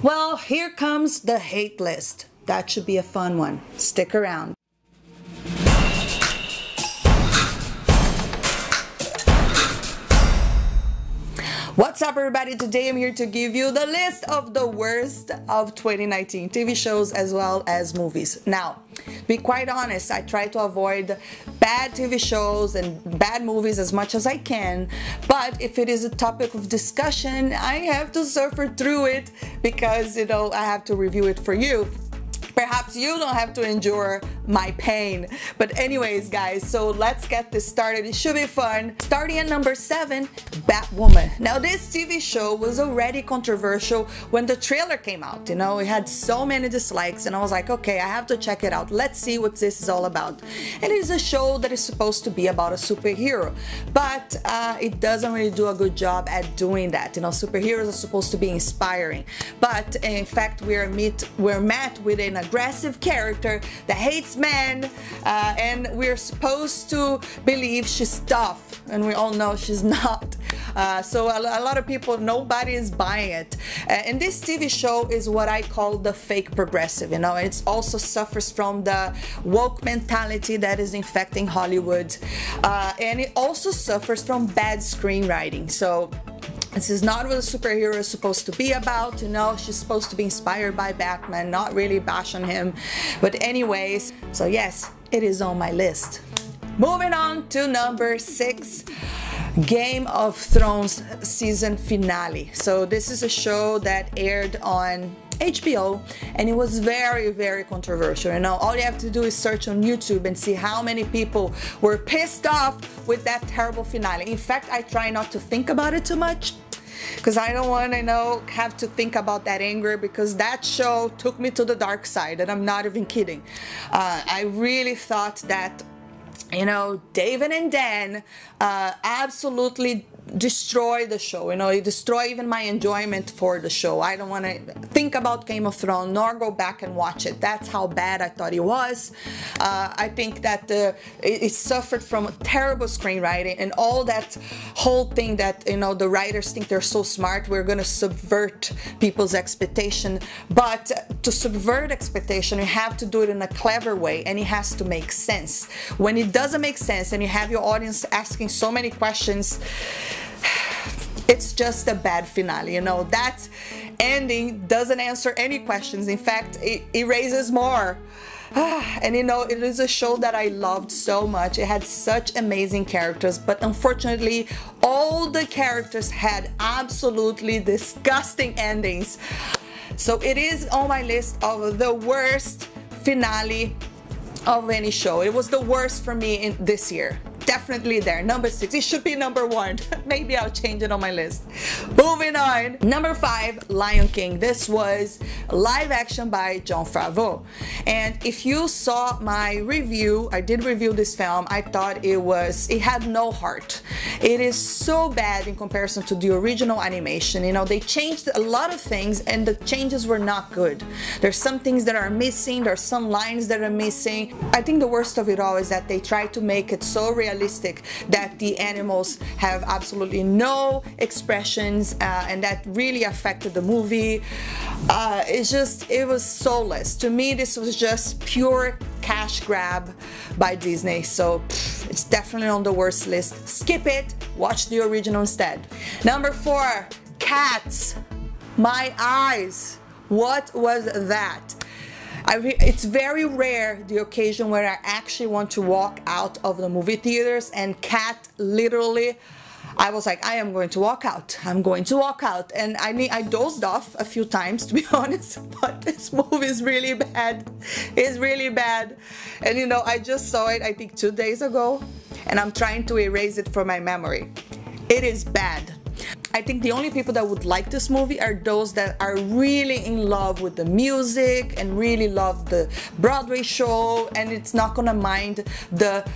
Well, here comes the hate list. That should be a fun one. Stick around. What's up, everybody? Today I'm here to give you the list of the worst of 2019 TV shows as well as movies. Now, be quite honest, I try to avoid bad TV shows and bad movies as much as I can, but if it is a topic of discussion, I have to suffer through it because, you know, I have to review it for you. Perhaps you don't have to endure my pain. But anyways, guys, so let's get this started. It should be fun. Starting at number 7, Batwoman. Now, this TV show was already controversial when the trailer came out. You know, it had so many dislikes, and I was like, okay, I have to check it out. Let's see what this is all about. It is a show that is supposed to be about a superhero, but it doesn't really do a good job at doing that. You know, superheroes are supposed to be inspiring, but in fact, we're met with an aggressive character that hates men, and we're supposed to believe she's tough, and we all know she's not. So a lot of people, nobody is buying it. And this TV show is what I call the fake progressive. You know, it also suffers from the woke mentality that is infecting Hollywood, and it also suffers from bad screenwriting. So this is not what a superhero is supposed to be about. You know, she's supposed to be inspired by Batman, not really bash on him. But anyways, so yes, it is on my list. Moving on to number 6, Game of Thrones season finale. So this is a show that aired on HBO, and it was very, very controversial. You know, all you have to do is search on YouTube and see how many people were pissed off with that terrible finale. In fact, I try not to think about it too much because I don't want to have to think about that anger, because that show took me to the dark side, and I'm not even kidding. I really thought that, you know, David and Dan absolutely destroy the show. You know, it destroy even my enjoyment for the show. I don't want to think about Game of Thrones nor go back and watch it. That's how bad I thought it was. I think that it suffered from terrible screenwriting and all that whole thing that, you know, the writers think they're so smart, we're going to subvert people's expectation. But to subvert expectation, you have to do it in a clever way, and it has to make sense. When it doesn't make sense and you have your audience asking so many questions, it's just a bad finale. You know, that ending doesn't answer any questions. In fact, it raises more. And you know, it is a show that I loved so much. It had such amazing characters, but unfortunately all the characters had absolutely disgusting endings. So it is on my list of the worst finale of any show. It was the worst for me in this year. Definitely there. Number 6. It should be number 1. Maybe I'll change it on my list. Moving on. Number 5, Lion King. This was live action by Jon Favreau. And if you saw my review, I did review this film. I thought it had no heart. It is so bad in comparison to the original animation. You know, they changed a lot of things, and the changes were not good. There's some things that are missing. There's some lines that are missing. I think the worst of it all is that they try to make it so realistic that the animals have absolutely no expressions, and that really affected the movie. It was soulless. To me, this was just pure cash grab by Disney. So it's definitely on the worst list. Skip it, watch the original instead. Number 4, Cats. My eyes. What was that? It's very rare the occasion where I actually want to walk out of the movie theaters, and Cat, literally, I was like, I am going to walk out. I'm going to walk out. And I dozed off a few times, to be honest, but this movie is really bad. It's really bad. And you know, I just saw it, I think 2 days ago, and I'm trying to erase it from my memory. It is bad. I think the only people that would like this movie are those that are really in love with the music and really love the Broadway show, and it's not gonna mind the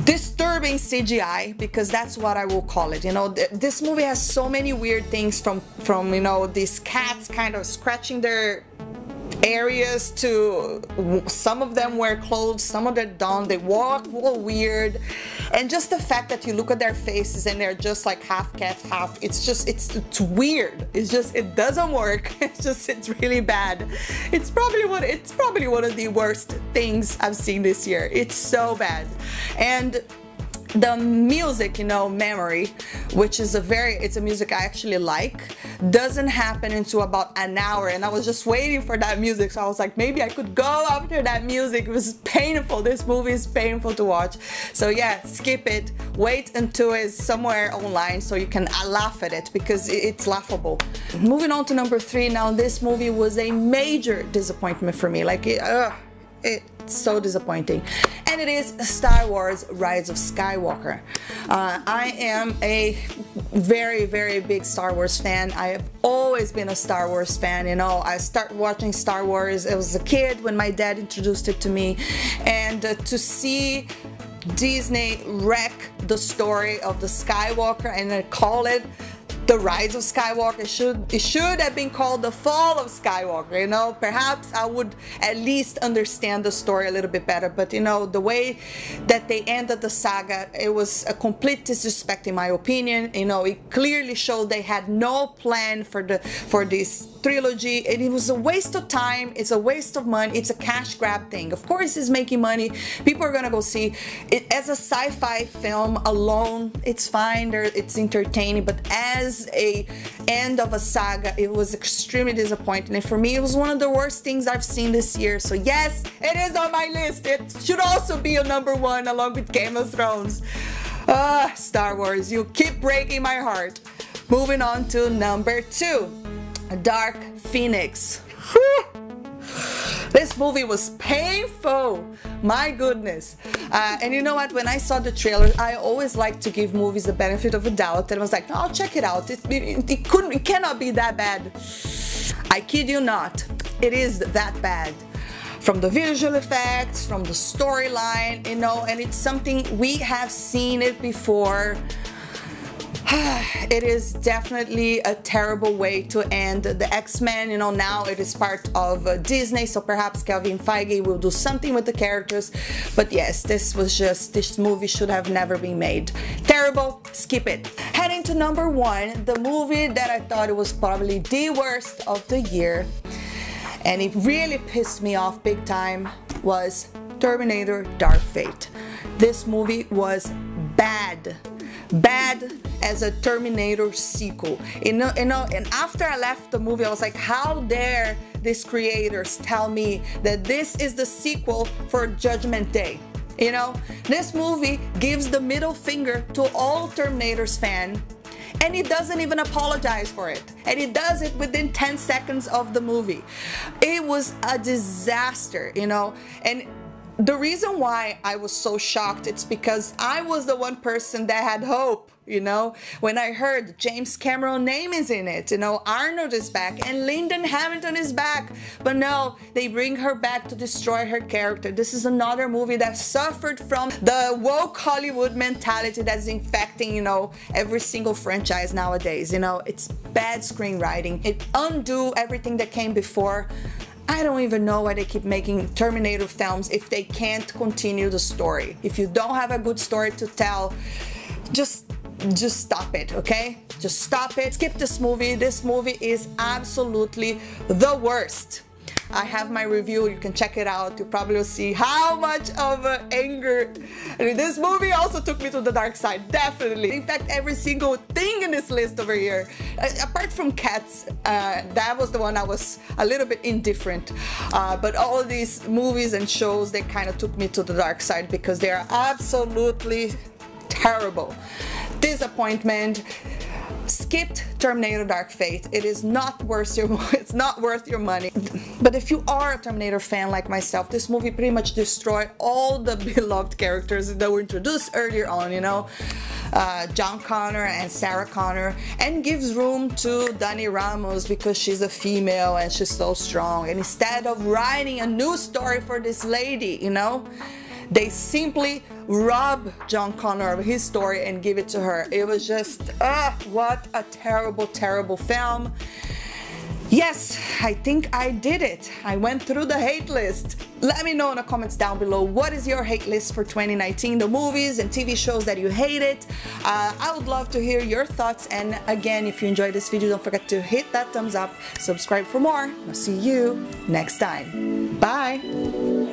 disturbing CGI, because that's what I will call it. You know, this movie has so many weird things from you know, these cats kind of scratching their areas to, some of them wear clothes, some of them don't, they walk a little weird, and just the fact that you look at their faces and they're just like half cat, half, it's weird. It's just, it doesn't work. It's really bad. It's probably one of the worst things I've seen this year. It's so bad. And the music, you know, Memory, which is it's a music I actually like, doesn't happen into about an hour, and I was just waiting for that music, so I was like, maybe I could go after that music. It was painful. This movie is painful to watch. So yeah, skip it. Wait until it's somewhere online so you can laugh at it, because it's laughable. Moving on to number 3. Now, this movie was a major disappointment for me. Like, it's so disappointing, and it is Star Wars Rise of Skywalker. I am a very, very big Star Wars fan. I have always been a Star Wars fan. You know, I started watching Star Wars, I was a kid when my dad introduced it to me, and to see Disney wreck the story of the Skywalker and call it The Rise of Skywalker, it should have been called The Fall of Skywalker, you know. Perhaps I would at least understand the story a little bit better, but you know, the way that they ended the saga, it was a complete disrespect in my opinion. You know, it clearly showed they had no plan for this trilogy, and it was a waste of time, it's a waste of money, it's a cash grab thing. Of course it's making money, people are gonna go see it. As a sci-fi film alone, it's fine, it's entertaining, but as a end of a saga, it was extremely disappointing, and for me it was one of the worst things I've seen this year. So yes, it is on my list. It should also be a number 1 along with Game of Thrones. Star Wars, you keep breaking my heart. Moving on to number 2, Dark Phoenix. Whew. This movie was painful, my goodness. And you know what, when I saw the trailer, I always like to give movies the benefit of a doubt, and I was like, no, I'll check it out. It cannot be that bad. I kid you not, it is that bad. From the visual effects, from the storyline, you know, and it's something we have seen it before. It is definitely a terrible way to end the X-Men. You know, now it is part of Disney, so perhaps Kevin Feige will do something with the characters. But yes, this movie should have never been made. Terrible, skip it. Heading to number 1, the movie that I thought it was probably the worst of the year, and it really pissed me off big time, was Terminator Dark Fate. This movie was bad as a Terminator sequel. You know, and after I left the movie, I was like, how dare these creators tell me that this is the sequel for Judgment Day? You know, this movie gives the middle finger to all Terminators fans, and he doesn't even apologize for it, and he does it within 10 seconds of the movie. It was a disaster, you know. And the reason why I was so shocked, it's because I was the one person that had hope, you know, when I heard James Cameron's name is in it, you know, Arnold is back and Lyndon Hamilton is back, but no, they bring her back to destroy her character. This is another movie that suffered from the woke Hollywood mentality that's infecting, you know, every single franchise nowadays. You know, it's bad screenwriting. It undo everything that came before. I don't even know why they keep making Terminator films if they can't continue the story. If you don't have a good story to tell, just stop it, okay? Just stop it. Skip this movie. This movie is absolutely the worst. I have my review, you can check it out. You probably will see how much of anger. I mean, this movie also took me to the dark side, definitely. In fact, every single thing in this list over here, apart from Cats, that was the one I was a little bit indifferent. But all these movies and shows, they kind of took me to the dark side because they are absolutely terrible. Disappointment. Skipped Terminator Dark Fate. It is not worth your money. But if you are a Terminator fan like myself, this movie pretty much destroyed all the beloved characters that were introduced earlier on, you know, John Connor and Sarah Connor, and gives room to Dani Ramos because she's a female and she's so strong. And instead of writing a new story for this lady, you know, they simply rob John Connor of his story and give it to her. It was just, what a terrible, terrible film. Yes, I think I did it. I went through the hate list. Let me know in the comments down below, what is your hate list for 2019, the movies and TV shows that you hated. I would love to hear your thoughts, and again, if you enjoyed this video, don't forget to hit that thumbs up, subscribe for more. I'll see you next time. Bye!